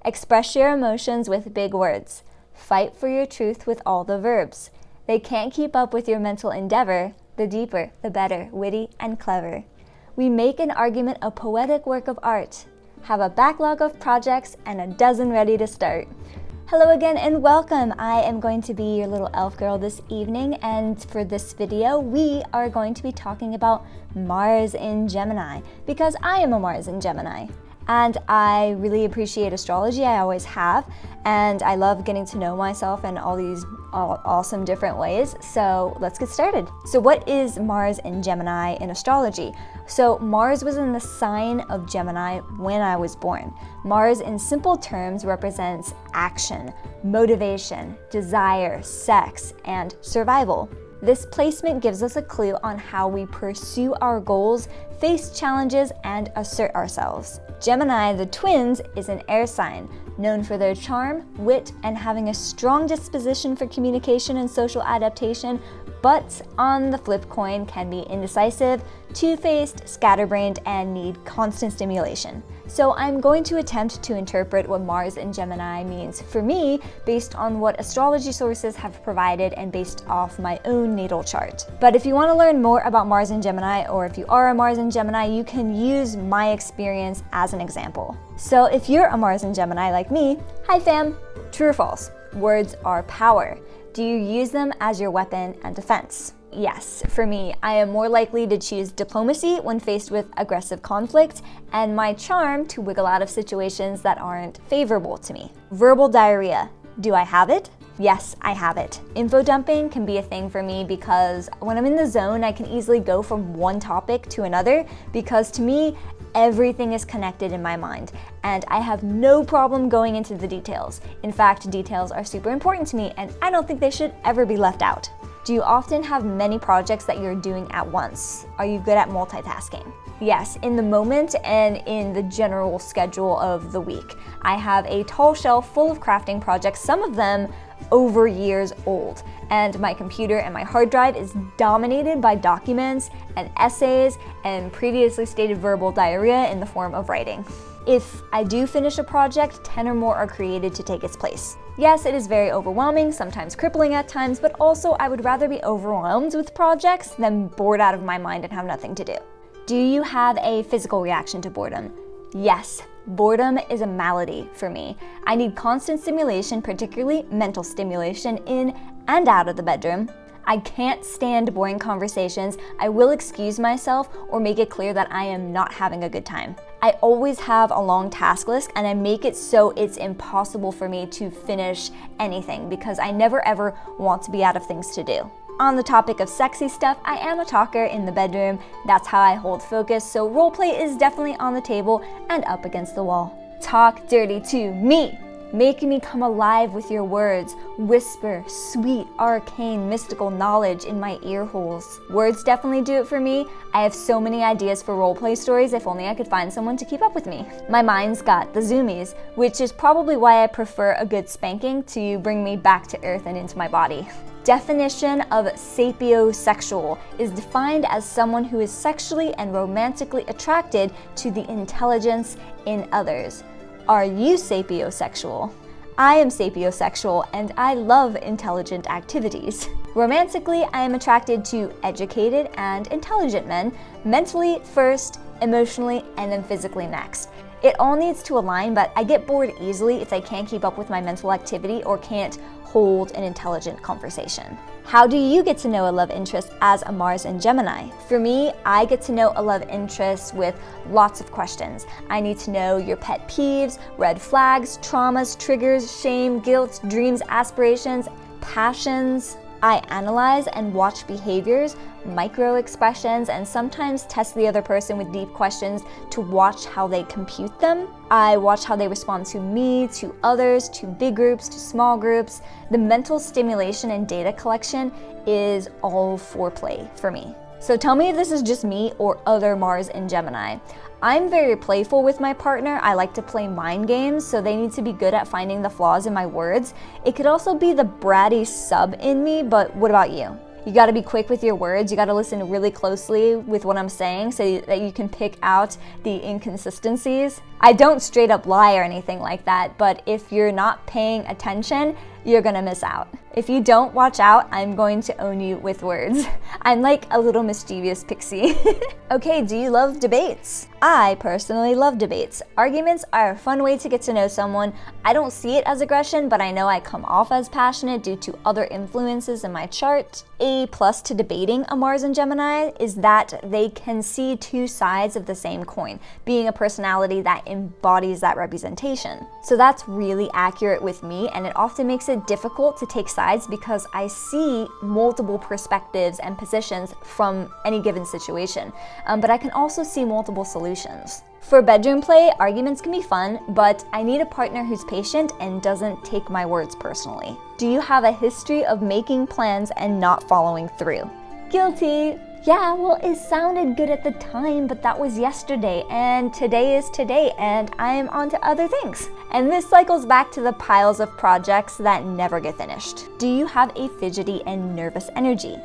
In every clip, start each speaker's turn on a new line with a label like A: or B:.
A: Express your emotions with big words. Fight for your truth with all the verbs. They can't keep up with your mental endeavor. The deeper, the better, witty and clever. We make an argument a poetic work of art. Have a backlog of projects and a dozen ready to start. Hello again and welcome. I am going to be your little elf girl this evening, and for this video we are going to be talking about Mars in Gemini because I am a Mars in Gemini. And I really appreciate astrology, I always have, and I love getting to know myself in all these awesome different ways. So let's get started. So what is Mars in Gemini in astrology? So Mars was in the sign of Gemini when I was born. Mars in simple terms represents action, motivation, desire, sex, and survival. This placement gives us a clue on how we pursue our goals, face challenges, and assert ourselves. Gemini, the twins, is an air sign, known for their charm, wit, and having a strong disposition for communication and social adaptation, but on the flip coin can be indecisive, two-faced, scatterbrained, and need constant stimulation. So I'm going to attempt to interpret what Mars in Gemini means for me based on what astrology sources have provided and based off my own natal chart. But if you want to learn more about Mars in Gemini, or if you are a Mars in Gemini, you can use my experience as an example. So if you're a Mars in Gemini like me, hi fam! True or false? Words are power. Do you use them as your weapon and defense? Yes, for me, I am more likely to choose diplomacy when faced with aggressive conflict, and my charm to wiggle out of situations that aren't favorable to me. Verbal diarrhea. Do I have it? Yes, I have it. Info dumping can be a thing for me because when I'm in the zone, I can easily go from one topic to another because to me, everything is connected in my mind, and I have no problem going into the details. In fact, details are super important to me, and I don't think they should ever be left out. Do you often have many projects that you're doing at once? Are you good at multitasking? Yes, in the moment and in the general schedule of the week. I have a tall shelf full of crafting projects, some of them over years old, and my computer and my hard drive is dominated by documents and essays and previously stated verbal diarrhea in the form of writing. If I do finish a project, 10 or more are created to take its place. Yes, it is very overwhelming, sometimes crippling at times, but also I would rather be overwhelmed with projects than bored out of my mind and have nothing to do. Do you have a physical reaction to boredom? Yes. Boredom is a malady for me. I need constant stimulation, particularly mental stimulation, in and out of the bedroom. I can't stand boring conversations. I will excuse myself or make it clear that I am not having a good time. I always have a long task list and I make it so it's impossible for me to finish anything because I never ever want to be out of things to do. On the topic of sexy stuff, I am a talker in the bedroom. That's how I hold focus, so roleplay is definitely on the table and up against the wall. Talk dirty to me, making me come alive with your words. Whisper sweet, arcane, mystical knowledge in my ear holes. Words definitely do it for me. I have so many ideas for roleplay stories, if only I could find someone to keep up with me. My mind's got the zoomies, which is probably why I prefer a good spanking to bring me back to earth and into my body. Definition of sapiosexual is defined as someone who is sexually and romantically attracted to the intelligence in others. Are you sapiosexual? I am sapiosexual and I love intelligent activities. Romantically, I am attracted to educated and intelligent men, mentally first, emotionally, and then physically next. It all needs to align, but I get bored easily if I can't keep up with my mental activity or can't hold an intelligent conversation. How do you get to know a love interest as a Mars in Gemini? For me, I get to know a love interest with lots of questions. I need to know your pet peeves, red flags, traumas, triggers, shame, guilt, dreams, aspirations, passions. I analyze and watch behaviors, micro expressions, and sometimes test the other person with deep questions to watch how they compute them. I watch how they respond to me, to others, to big groups, to small groups. The mental stimulation and data collection is all foreplay for me. So tell me if this is just me or other Mars in Gemini. I'm very playful with my partner. I like to play mind games, so they need to be good at finding the flaws in my words. It could also be the bratty sub in me, but what about you? You gotta be quick with your words. You gotta listen really closely with what I'm saying so that you can pick out the inconsistencies. I don't straight up lie or anything like that, but if you're not paying attention, you're gonna miss out. If you don't watch out, I'm going to own you with words. I'm like a little mischievous pixie. Okay, do you love debates? I personally love debates. Arguments are a fun way to get to know someone. I don't see it as aggression, but I know I come off as passionate due to other influences in my chart. A plus to debating a Mars and Gemini is that they can see two sides of the same coin, being a personality that embodies that representation. So that's really accurate with me, and it often makes it difficult to take sides because I see multiple perspectives and positions from any given situation, but I can also see multiple solutions. For bedroom play, arguments can be fun, but I need a partner who's patient and doesn't take my words personally. Do you have a history of making plans and not following through? Guilty. Yeah, well, it sounded good at the time, but that was yesterday, and today is today, and I'm on to other things. And this cycles back to the piles of projects that never get finished. Do you have a fidgety and nervous energy?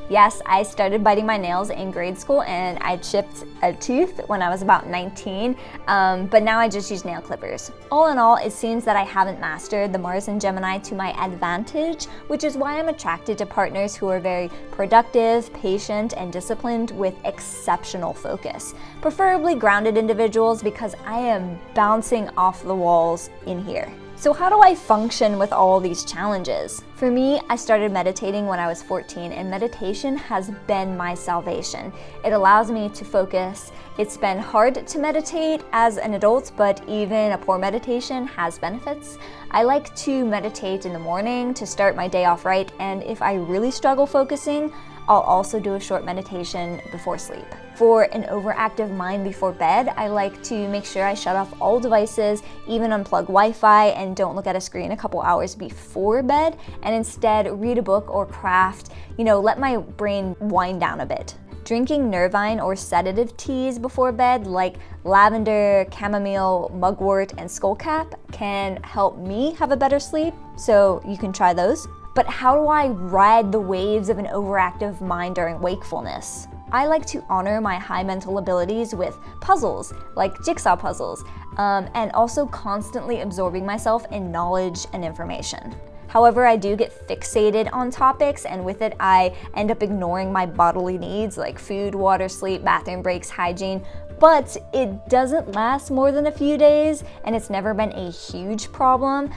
A: Yes, I started biting my nails in grade school and I chipped a tooth when I was about 19, but now I just use nail clippers. All in all, it seems that I haven't mastered the Mars and Gemini to my advantage, which is why I'm attracted to partners who are very productive, patient, and disciplined with exceptional focus. Preferably grounded individuals because I am bouncing off the walls in here. So how do I function with all these challenges? For me, I started meditating when I was 14, and meditation has been my salvation. It allows me to focus. It's been hard to meditate as an adult, but even a poor meditation has benefits. I like to meditate in the morning to start my day off right, and if I really struggle focusing, I'll also do a short meditation before sleep. For an overactive mind before bed, I like to make sure I shut off all devices, even unplug Wi-Fi, and don't look at a screen a couple hours before bed, and instead read a book or craft, let my brain wind down a bit. Drinking nervine or sedative teas before bed, like lavender, chamomile, mugwort, and skullcap, can help me have a better sleep, so you can try those. But how do I ride the waves of an overactive mind during wakefulness? I like to honor my high mental abilities with puzzles, like jigsaw puzzles, and also constantly absorbing myself in knowledge and information. However, I do get fixated on topics, and with it, I end up ignoring my bodily needs like food, water, sleep, bathroom breaks, hygiene. But it doesn't last more than a few days, and it's never been a huge problem.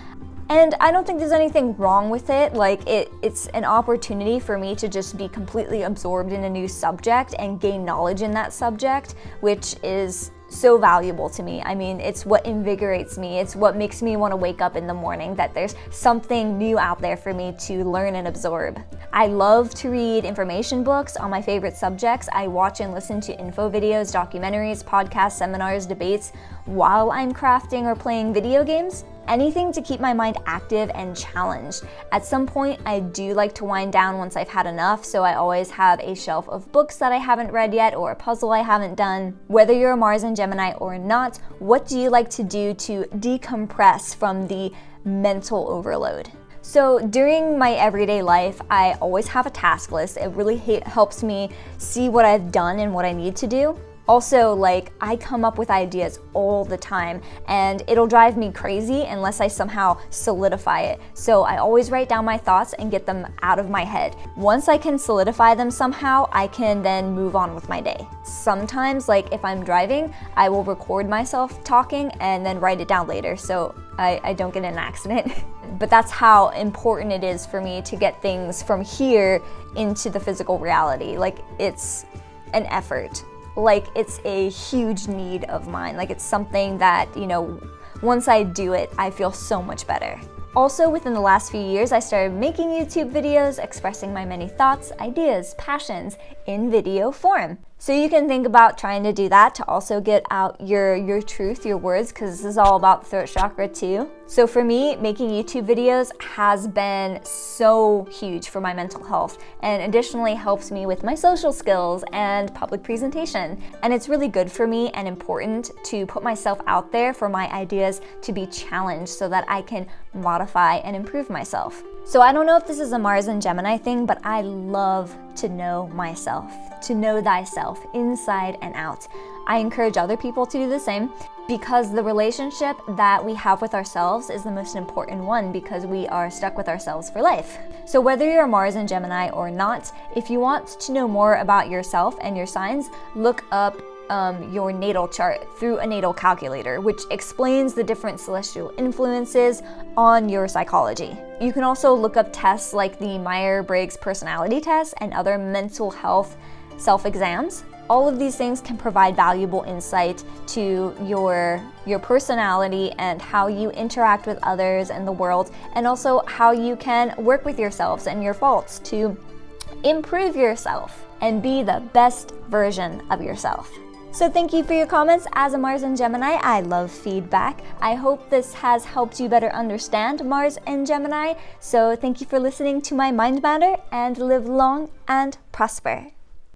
A: And I don't think there's anything wrong with it. It's an opportunity for me to just be completely absorbed in a new subject and gain knowledge in that subject, which is so valuable to me. I mean, it's what invigorates me. It's what makes me want to wake up in the morning, that there's something new out there for me to learn and absorb. I love to read information books on my favorite subjects. I watch and listen to info videos, documentaries, podcasts, seminars, debates while I'm crafting or playing video games. Anything to keep my mind active and challenged. At some point, I do like to wind down once I've had enough, so I always have a shelf of books that I haven't read yet or a puzzle I haven't done. Whether you're a Mars and Gemini or not, what do you like to do to decompress from the mental overload? So during my everyday life, I always have a task list. It really helps me see what I've done and what I need to do. Also, I come up with ideas all the time, and it'll drive me crazy unless I somehow solidify it. So I always write down my thoughts and get them out of my head. Once I can solidify them somehow, I can then move on with my day. Sometimes, if I'm driving, I will record myself talking and then write it down later so I don't get in an accident. But that's how important it is for me to get things from here into the physical reality. It's an effort. It's a huge need of mine. It's something that, once I do it, I feel so much better. Also, within the last few years, I started making YouTube videos expressing my many thoughts, ideas, passions in video form. So you can think about trying to do that to also get out your truth, your words, because this is all about throat chakra too. So for me, making YouTube videos has been so huge for my mental health, and additionally helps me with my social skills and public presentation. And it's really good for me and important to put myself out there for my ideas to be challenged so that I can modify and improve myself. So I don't know if this is a Mars and Gemini thing, but I love to know myself, to know thyself inside and out. I encourage other people to do the same because the relationship that we have with ourselves is the most important one because we are stuck with ourselves for life. So whether you're Mars and Gemini or not, if you want to know more about yourself and your signs, look up your natal chart through a natal calculator, which explains the different celestial influences on your psychology. You can also look up tests like the Myers-Briggs personality test and other mental health self-exams. All of these things can provide valuable insight to your personality and how you interact with others and the world, and also how you can work with yourselves and your faults to improve yourself and be the best version of yourself. So thank you for your comments. As a Mars and Gemini, I love feedback. I hope this has helped you better understand Mars and Gemini. So thank you for listening to my Mind Matter, and live long and prosper.